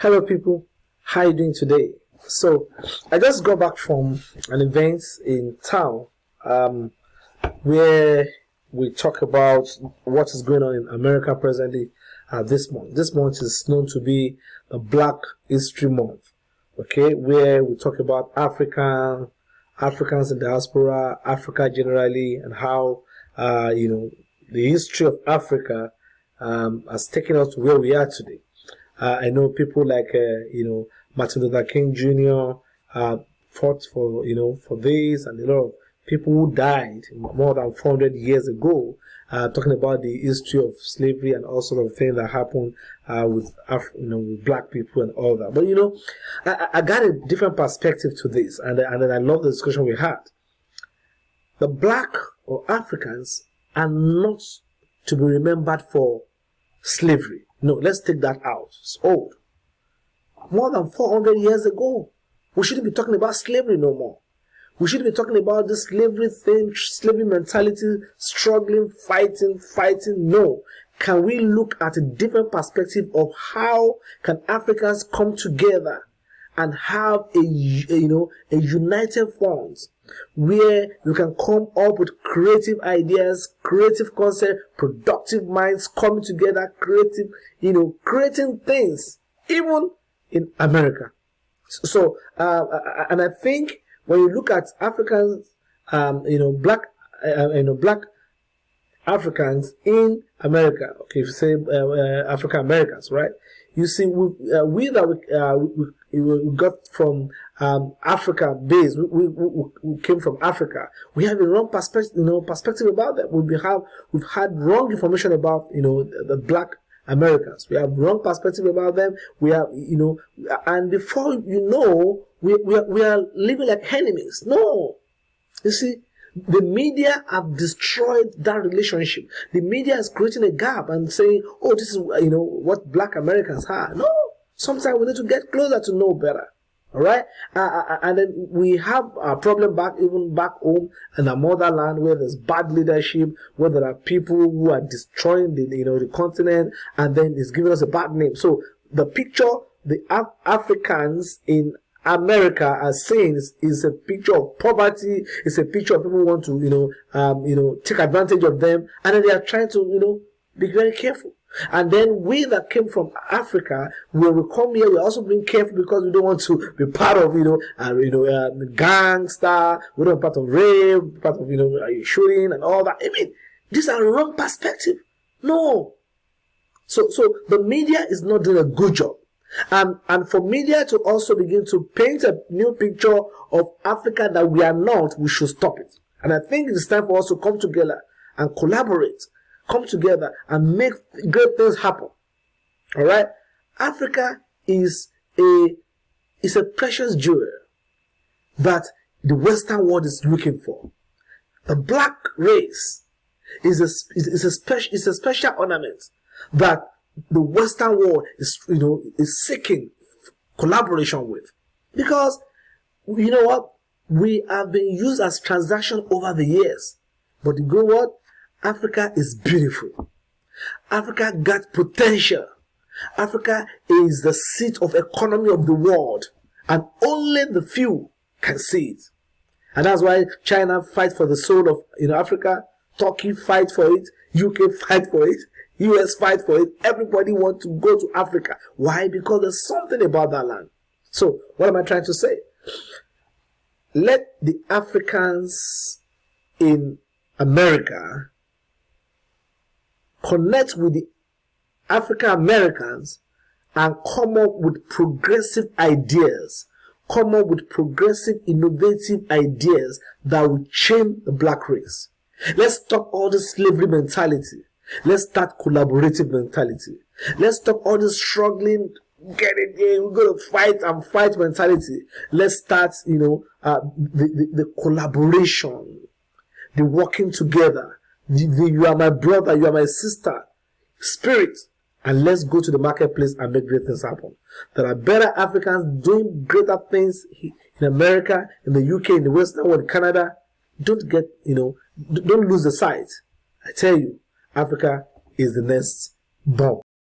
Hello people, how are you doing today? So I just got back from an event in town where we talk about what is going on in America presently this month. This month is known to be the Black History Month, okay, where we talk about Africans in diaspora, Africa generally, and how the history of Africa has taken us to where we are today. I know people like Martin Luther King Jr. Fought for for this, and a lot of people who died more than 400 years ago, talking about the history of slavery and all sort of things that happened with black people and all that. But I got a different perspective to this, and I love the discussion we had. The black or Africans are not to be remembered for slavery. No, let's take that out. It's old. More than 400 years ago. We shouldn't be talking about slavery no more. We shouldn't be talking about this slavery thing, slavery mentality, struggling, fighting. No. Can we look at a different perspective of how can Africans come together and have a united front where you can come up with creative ideas, creative concepts, productive minds coming together, creating things, even in America. So, and I think when you look at Africans, black Africans in America, okay, if you say African Americans, right? You see, we got from Africa base. We came from Africa. We have a wrong perspective about them. We've had wrong information about the black Americans. We have wrong perspective about them. We have and before we are living like enemies. No, you see. The media have destroyed that relationship. The media is creating a gap and saying, "Oh, this is what Black Americans are." No, sometimes we need to get closer to know better. All right, and then we have a problem back home in the motherland where there's bad leadership, where there are people who are destroying the continent, and then it's giving us a bad name. So the picture the Africans in America are saying is a picture of poverty. It's a picture of people who want to take advantage of them, and then they are trying to be very careful. And then we that came from Africa, when we come here, we're also being careful because we don't want to be part of gangster. We don't want part of rape, part of shooting and all that. I mean, these are wrong perspective. No. So the media is not doing a good job. And for media to also begin to paint a new picture of Africa that we are not, we should stop it. And I think it's time for us to come together and collaborate, come together and make great things happen. All right? Africa is a precious jewel that the Western world is looking for. The black race is a special ornament that the Western world is seeking collaboration with, because you know what, we have been used as transaction over the years. But you know what, Africa is beautiful. Africa got potential. Africa is the seat of economy of the world, and only the few can see it. And that's why China fight for the soul of Africa. Turkey fight for it. UK fight for it. US fight for it. Everybody wants to go to Africa. Why? Because there's something about that land. So, what am I trying to say? Let the Africans in America connect with the African Americans and come up with progressive ideas. Come up with progressive, innovative ideas that will change the black race. Let's stop all this slavery mentality. Let's start collaborative mentality. Let's stop all this struggling, get it in, we're going to fight mentality. Let's start, the collaboration, the working together. You are my brother, you are my sister, spirit. And let's go to the marketplace and make great things happen. There are better Africans doing greater things in America, in the UK, in the Western world, in Canada. Don't lose the sight. I tell you, Africa is the next bomb.